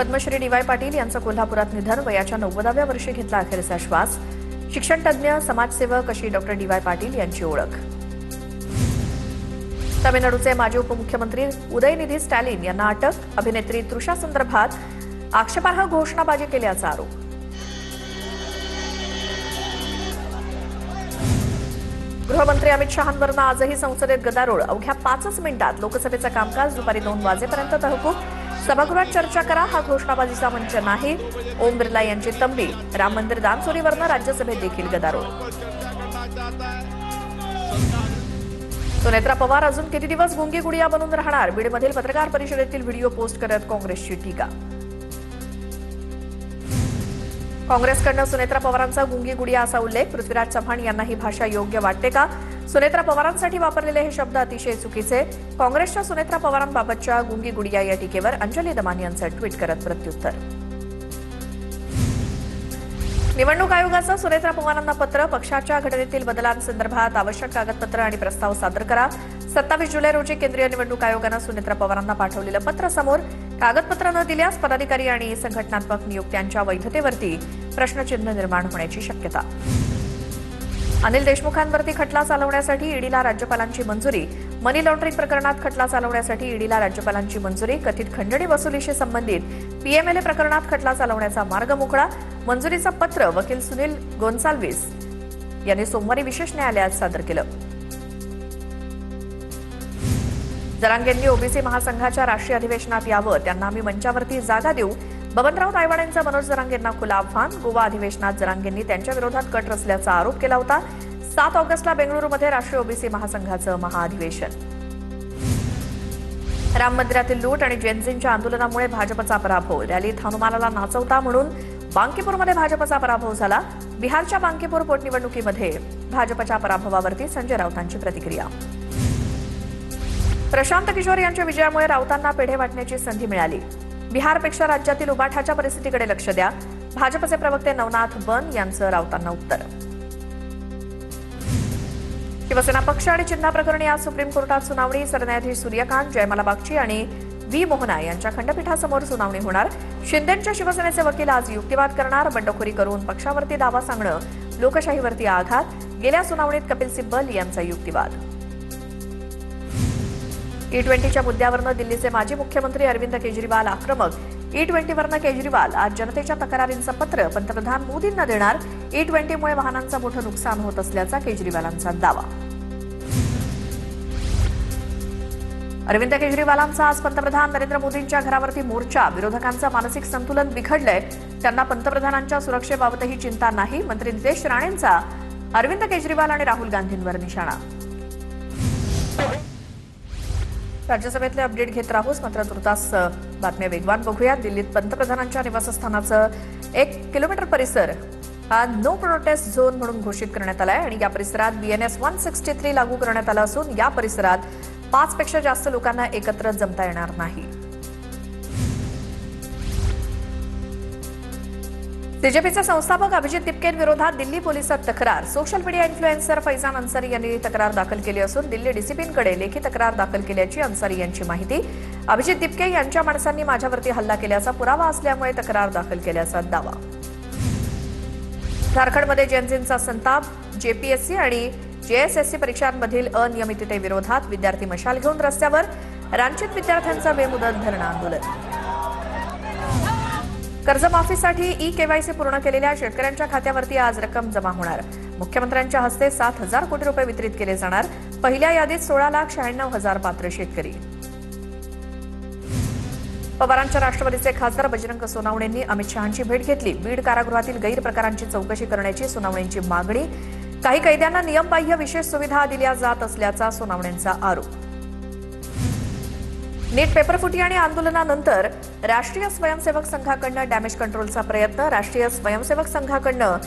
Padmashri DY. Patil यांचं कोल्हापुरात निधन. वयाच्या 90व्या वर्षी घेतला अखेरचा श्वास. शिक्षणतज्ज्ञ समाजसेवक अशी डॉक्टर डी.वाय. पाटील यांची ओळख. तामिळनाडूचे माजी उपमुख्यमंत्री उदयनिधी स्टॅलिन यांना अटक. अभिनेत्री तृषासंदर्भात आक्षेपार्ह घोषणाबाजी केल्याचा आरोप. गृहमंत्री अमित शहांवरनं आजही संसदेत गदारोळ. अवघ्या 5 मिनिटात लोकसभेचं कामकाज दुपारी 2 वाजेपर्यंत तहकूब. सभागृहात चर्चा करा हा घोषणाबाजीचा मंच नाही. ओम बिर्ला यांची तंबी. राम मंदिर दानचोरीवरनं राज्यसभेत देखील गदारोळ. सुनेत्रा पवार अजून किती दिवस गुंगी गुडिया बनून राहणार? बीडमधील पत्रकार परिषदेतील व्हिडिओ पोस्ट करत काँग्रेसची टीका. काँग्रेसकडनं सुनेत्रा पवारांचा गुंगी गुडिया असा उल्लेख. पृथ्वीराज चव्हाण यांना ही भाषा योग्य वाटते का? सुनेत्रा पवारांसाठी वापरलेले हे शब्द अतिशय चुकीचे. काँग्रेसच्या सुनेत्रा पवारांबाबतच्या गुंगी गुडिया या टीकेवर अंजली दमान यांचं ट्विट करत प्रत्युत्तर. निवडणूक आयोगाचं सुनेत्रा पवारांना पत्र. पक्षाच्या घटनेतील बदलांसंदर्भात आवश्यक कागदपत्र आणि प्रस्ताव सादर करा. 27 जुलै रोजी केंद्रीय निवडणूक आयोगानं सुनेत्रा पवारांना पाठवलेलं पत्र समोर. कागदपत्र न दिल्यास पदाधिकारी आणि संघटनात्मक नियुक्त्यांच्या वैधतेवरती प्रश्नचिन्ह निर्माण होण्याची शक्यता. अनिल देशमुखांवरती खटला चालवण्यासाठी ईडीला राज्यपालांची मंजुरी. मनी लॉन्ड्रिंग प्रकरणात खटला चालवण्यासाठी ईडीला राज्यपालांची मंजुरी. कथित खंडणी वसुलीशी संबंधित पीएमएलए प्रकरणात खटला चालवण्याचा मार्ग मोकळा. मंजुरीचं पत्र वकील सुनील गोन्साल्विस यांनी सोमवारी विशेष न्यायालयात सादर केलं. जरांगेंनी ओबीसी महासंघाच्या राष्ट्रीय अधिवेशनात यावं. त्यांना आम्ही मंचावरती जागा देऊ. बबनराव तायवाडेंचं मनोज जरांगेंना खुलं आव्हान. गोवा अधिवेशनात जरांगेंनी त्यांच्या विरोधात कट रचल्याचा आरोप केला होता. 7 ऑगस्टला बेंगळुरूमध्ये राष्ट्रीय ओबीसी महासंघाचं महाअधिवेशन. राम मंदिरातील लूट आणि जेनझींच्या आंदोलनामुळे भाजपचा पराभव. रॅलीत हनुमानाला नाचवता म्हणून बांकीपूरमध्ये भाजपचा पराभव झाला. बिहारच्या बांकीपूर पोटनिवडणुकीमध्ये भाजपच्या पराभवावरती संजय राऊतांची प्रतिक्रिया. प्रशांत किशोर यांच्या विजयामुळे राऊतांना पेढे वाटण्याची संधी मिळाली. बिहारपेक्षा राज्यातील उबाठाच्या परिस्थितीकडे लक्ष द्या. भाजपचे प्रवक्ते नवनाथ बन यांचं राऊतांना उत्तर. शिवसेना पक्ष आणि चिन्हाप्रकरणी आज सुप्रीम कोर्टात सुनावणी. सरन्यायाधीश सूर्यकांत, जयमाला बागची आणि व्ही मोहना यांच्या खंडपीठासमोर सुनावणी होणार. शिंदेंच्या शिवसेनेचे वकील आज युक्तिवाद करणार. बंडखोरी करून पक्षावरती दावा सांगणं लोकशाहीवरती आघात. गेल्या सुनावणीत कपिल सिब्बल यांचा युक्तिवाद. E20च्या मुद्द्यावरनं दिल्लीचे माजी मुख्यमंत्री अरविंद केजरीवाल आक्रमक. E20वरनं केजरीवाल आज जनतेच्या तक्रारींचं पत्र पंतप्रधान मोदींना देणार. E20मुळे वाहनांचं मोठं नुकसान होत असल्याचा केजरीवालांचा दावा. अरविंद केजरीवालांचा आज पंतप्रधान नरेंद्र मोदींच्या घरावरती मोर्चा. विरोधकांचं मानसिक संतुलन बिघडलंय. त्यांना पंतप्रधानांच्या सुरक्षेबाबतही चिंता नाही. मंत्री नितेश राणेंचा अरविंद केजरीवाल आणि राहुल गांधींवर निशाणा. राज्यसभेतले अपडेट घेत राहूच, मात्र तुर्तास बातम्या वेगवान बघूया. दिल्लीत पंतप्रधानांच्या निवासस्थानाचं 1 किलोमीटर परिसर हा नो प्रोटेस्ट झोन म्हणून घोषित करण्यात आलाय आणि या परिसरात BNS 163 लागू करण्यात आला असून या परिसरात 5 पेक्षा जास्त लोकांना एकत्र जमता येणार नाही. सीजेपीचे संस्थापक अभिजित तिपकेंविरोधात दिल्ली पोलिसात तक्रार. Social media influencer Faizan Ansari यांनी तक्रार दाखल केली असून दिल्ली डीसीपींकडे लेखी तक्रार दाखल केल्याची अन्सारी यांची माहिती. अभिजित तिपके यांच्या माणसांनी माझ्यावरती हल्ला केल्याचा पुरावा असल्यामुळे तक्रार दाखल केल्याचा दावा. झारखंडमध्ये जेनझींचा संताप. जेपीएससी आणि जेएसएससी परीक्षांमधील अनियमिततेविरोधात विद्यार्थी मशाल घेऊन रस्त्यावर. रांचीत विद्यार्थ्यांचं बेमुदत धरणं आंदोलन. कर्जमाफीसाठी ई-केवायसी पूर्ण केलेल्या शेतकऱ्यांच्या खात्यावरती आज रक्कम जमा होणार. मुख्यमंत्र्यांच्या हस्ते 7,000 कोटी रुपये वितरित केले जाणार. पहिल्या यादीत 16,96,000 पात्र शेतकरी. पवारांच्या राष्ट्रवादीचे खासदार बजरंग सोनावणेंनी अमित शहांची भेट घेतली. बीड कारागृहातील गैरप्रकारांची चौकशी करण्याची सोनावणेंची मागणी. काही कैद्यांना नियमबाह्य विशेष सुविधा दिल्या जात असल्याचा सोनावणेंचा आरोप. नीट पेपरफुटी आणि आंदोलनानंतर राष्ट्रीय स्वयंसेवक संघाकडनं डॅमेज कंट्रोलचा प्रयत्न. राष्ट्रीय स्वयंसेवक संघाकडनं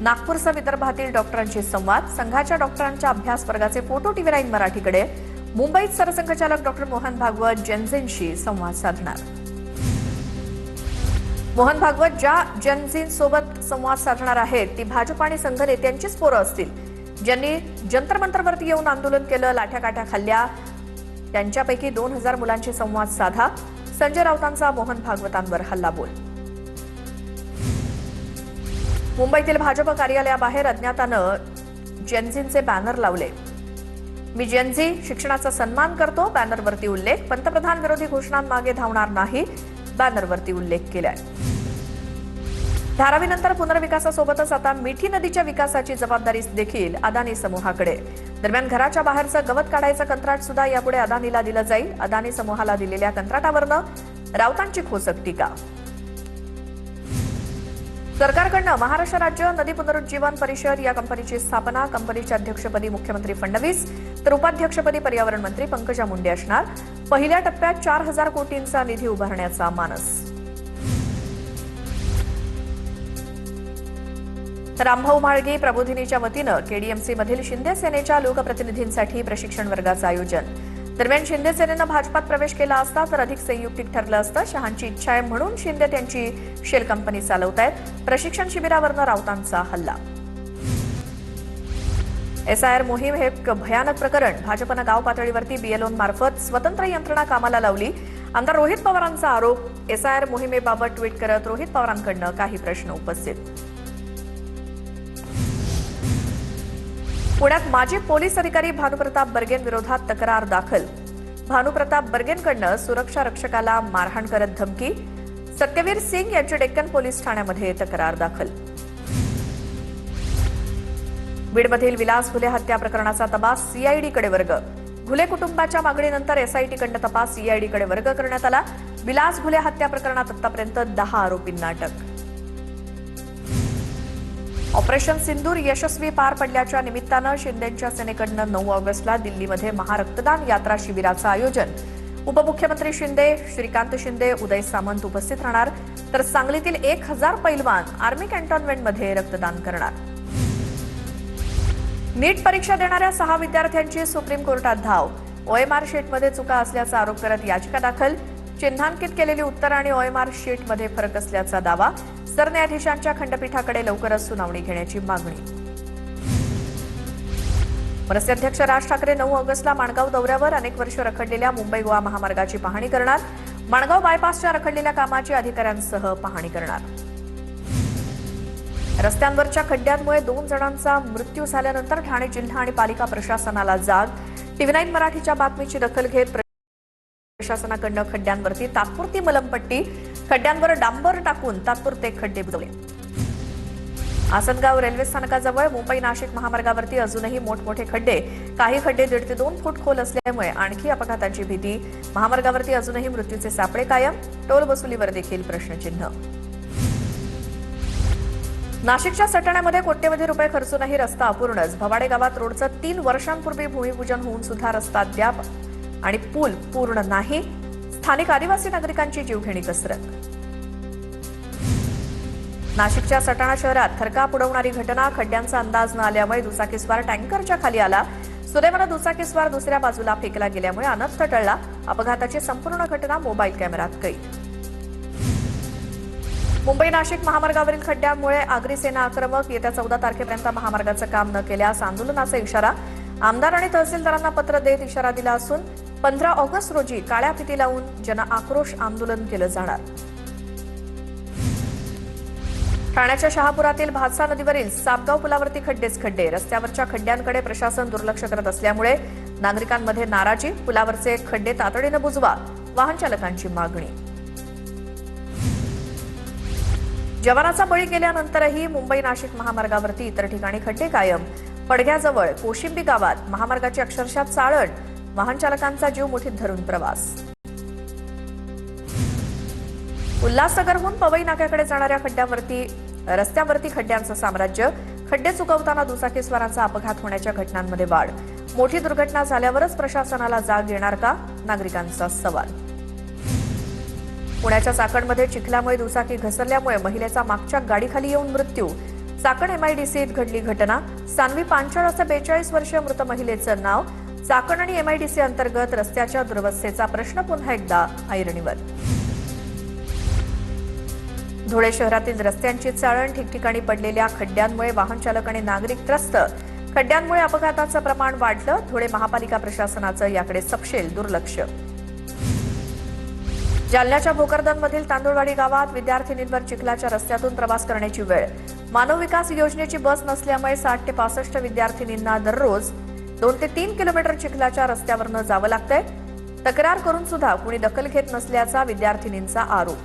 नागपूरसह विदर्भातील डॉक्टरांशी संवाद. संघाच्या डॉक्टरांच्या अभ्यास वर्गाचे फोटो TV9 मराठीकडे. मुंबईत सरसंघचालक डॉक्टर मोहन भागवत जेनझींशी संवाद साधणार. मोहन भागवत ज्या जेनझींसोबत संवाद साधणार आहेत ती भाजप आणि संघ नेत्यांचीच पोरं असतील, ज्यांनी जंतर मंतरवरती येऊन आंदोलन केलं, लाठ्याकाठ्या खाल्ल्या. त्यांच्यापैकी 2,000 मुलांशी संवाद साधा. संजय राऊतांचा मोहन भागवतांवर हल्लाबोल. मुंबईतील भाजप कार्यालयाबाहेर अज्ञातानं जेनझींचे बॅनर लावले. मी जेनझी, शिक्षणाचा सन्मान करतो, बॅनरवरती उल्लेख. पंतप्रधान विरोधी घोषणांमागे धावणार नाही, बॅनरवरती उल्लेख केलाय. धारावीनंतर पुनर्विकासासोबतच आता मिठी नदीच्या विकासाची जबाबदारी देखील अदानी समूहाकडे. दरम्यान घराच्या बाहेरचं गवत काढायचं कंत्राट सुद्धा यापुढे अदानीला दिलं जाईल. अदानी समूहाला दिलेल्या कंत्राटावरनं राऊतांची खोचक टीका. सरकारकडनं महाराष्ट्र राज्य नदी पुनरुज्जीवन परिषद या कंपनीची स्थापना. कंपनीच्या अध्यक्षपदी मुख्यमंत्री फडणवीस तर उपाध्यक्षपदी पर्यावरण मंत्री पंकजा मुंडे असणार. पहिल्या टप्प्यात 4,000 कोटींचा निधी उभारण्याचा मानस. रामभाऊ म्हाळगी प्रबोधिनीच्या वतीनं केडीएमसीमधील शिंदे सेनेच्या लोकप्रतिनिधींसाठी प्रशिक्षण वर्गाचं आयोजन. दरम्यान शिंदे सेनेनं भाजपात प्रवेश केला असता तर अधिक संयुक्तिक ठरलं असतं. शहांची इच्छा आहे म्हणून शिंदे त्यांची शेल कंपनी चालवतायत. प्रशिक्षण शिबिरावरनं राऊतांचा हल्ला. एसआयआर मोहीम हे एक भयानक प्रकरण. भाजपनं गाव पातळीवरती बीएलओंमार्फत स्वतंत्र यंत्रणा कामाला लावली. आमदार रोहित पवारांचा आरोप. एसआयआर मोहिमेबाबत ट्विट करत रोहित पवारांकडनं काही प्रश्न उपस्थित. पुण्यात माजी पोलीस अधिकारी भानुप्रताप बर्गेंविरोधात तक्रार दाखल. भानुप्रताप बर्गेंकडनं सुरक्षा रक्षकाला मारहाण करत धमकी. सत्यवीर सिंग यांची डेक्कन पोलीस ठाण्यामध्ये तक्रार दाखल. बीडमधील विलास घुले हत्या प्रकरणाचा तपास सीआयडीकडे वर्ग. घुले कुटुंबाच्या मागणीनंतर एसआयटीकडनं तपास सीआयडीकडे वर्ग करण्यात आला. विलास घुले हत्या प्रकरणात आतापर्यंत 10 आरोपींना अटक. ऑपरेशन सिंदूर यशस्वी पार पडल्याच्या निमित्तानं शिंदेंच्या सेनेकडनं 9 ऑगस्टला दिल्लीमध्ये महारक्तदान यात्रा शिबिराचं आयोजन. उपमुख्यमंत्री शिंदे, श्रीकांत शिंदे, उदय सामंत उपस्थित राहणार. तर सांगलीतील 1,000 पैलवान आर्मी कॅन्टॉन्मेंटमध्ये रक्तदान करणार. नीट परीक्षा देणाऱ्या 6 विद्यार्थ्यांची सुप्रीम कोर्टात धाव. ओएमआर शीटमध्ये चुका असल्याचा आरोप करत याचिका दाखल. चिन्हांकित केलेली उत्तर आणि ओएमआर शीटमध्ये फरक असल्याचा दावा. सरन्यायाधीशांच्या खंडपीठाकडे लवकरच सुनावणी घेण्याची मागणी. मनसे अध्यक्ष राज ठाकरे 9 ऑगस्टला माणगाव दौऱ्यावर. अनेक वर्ष रखडलेल्या मुंबई गोवा महामार्गाची पाहणी करणार. माणगाव बायपासच्या रखडलेल्या कामाची अधिकाऱ्यांसह पाहणी करणार. रस्त्यांवरच्या खड्ड्यांमुळे 2 जणांचा मृत्यू झाल्यानंतर ठाणे जिल्हा आणि पालिका प्रशासनाला जाग. TV9 मराठीच्या बातमीची दखल घेत प्रशासनाकडनं खड्ड्यांवरती तात्पुरती मलमपट्टी. खड्ड्यांवर डांबर टाकून तात्पुरते खड्डे बुजवले. आसनगाव रेल्वे स्थानकाजवळ मुंबई नाशिक महामार्गावरती अजूनही मोठमोठे खड्डे. काही खड्डे 1.5 ते 2 फूट खोल असल्यामुळे आणखी अपघाताची भीती. महामार्गावरती अजूनही मृत्यूचे सापळे कायम. टोल वसुलीवर देखील प्रश्नचिन्ह. नाशिकच्या सटाण्यामध्ये कोट्यवधी रुपये खर्चूनही रस्ता अपूर्णच. भवाडे गावात रोडचं 3 वर्षांपूर्वी भूमिपूजन होऊन सुद्धा रस्ता अद्याप आणि पूल पूर्ण नाही. स्थानिक आदिवासी नागरिकांची जीवघेणी कसरत. नाशिकच्या सटाणा शहरात थरकाप उडवणारी घटना. खड्ड्यांचा अंदाज न आल्यामुळे दुचाकीस्वार टँकरच्या खाली आला. सुदैवानं दुचाकीस्वार दुसऱ्या बाजूला फेकला गेल्यामुळे अनर्थ टळला. अपघाताची संपूर्ण घटना मोबाईल कॅमेऱ्यात कैद. मुंबई नाशिक महामार्गावरील खड्ड्यांमुळे आगरी सेना आक्रमक. येत्या 14 तारखेपर्यंत महामार्गाचं काम न केल्यास आंदोलनाचा इशारा. आमदार आणि तहसीलदारांना पत्र देत इशारा दिला असून 15 ऑगस्ट रोजी काळ्या फिती लावून जन आक्रोश आंदोलन केलं जाणार. ठाण्याच्या शहापुरातील भातसा नदीवरील सापगाव पुलावरती खड्डेच खड्डे. रस्त्यावरच्या खड्ड्यांकडे प्रशासन दुर्लक्ष करत असल्यामुळे नागरिकांमध्ये नाराजी. पुलावरचे खड्डे तातडीनं बुजवा, वाहन चालकांची मागणी. जवानाचा बळी गेल्यानंतरही मुंबई नाशिक महामार्गावरती इतर ठिकाणी खड्डे कायम. पडघ्याजवळ कोशिंबी गावात महामार्गाची अक्षरशः चाळण. वाहन चालकांचा जीव मुठीत धरून प्रवास. उल्हासनगरहून पवई नाक्याकडे जाणाऱ्या रस्त्यावरती खड्ड्यांचं साम्राज्य. खड्डे चुकवताना दुचाकीस्वारांचा अपघात होण्याच्या घटनांमध्ये वाढ. मोठी दुर्घटना झाल्यावरच प्रशासनाला जाग येणार का, नागरिकांचा सवाल. पुण्याच्या चाकणमध्ये चिखल्यामुळे दुचाकी घसरल्यामुळे महिलेचा मागच्या गाडीखाली येऊन मृत्यू. चाकण एमआयडीसीत घडली घटना. सान्वी पांचाळ असं 42 वर्षीय मृत महिलेचं नाव. चाकण आणि एमआयडीसी अंतर्गत रस्त्याच्या दुरवस्थेचा प्रश्न पुन्हा एकदा ऐरणीवर. धुळे शहरातील रस्त्यांची चाळण. ठिकठिकाणी पडलेल्या खड्ड्यांमुळे वाहन चालक आणि नागरिक त्रस्त. खड्ड्यांमुळे अपघाताचं प्रमाण वाढलं. धुळे महापालिका प्रशासनाचं याकडे सपशेल दुर्लक्ष. जालन्याच्या भोकरदनमधील तांदुळवाडी गावात विद्यार्थिनींवर चिखलाच्या रस्त्यातून प्रवास करण्याची वेळ। मानव विकास योजनेची बस नसल्यामुळे 60 ते 65 विद्यार्थिनींना दररोज 2 ते 3 किलोमीटर चिखलाच्या रस्त्यावरनं जावं लागतंय। तक्रार करून सुद्धा कुणी दखल घेत नसल्याचा विद्यार्थिनींचा आरोप।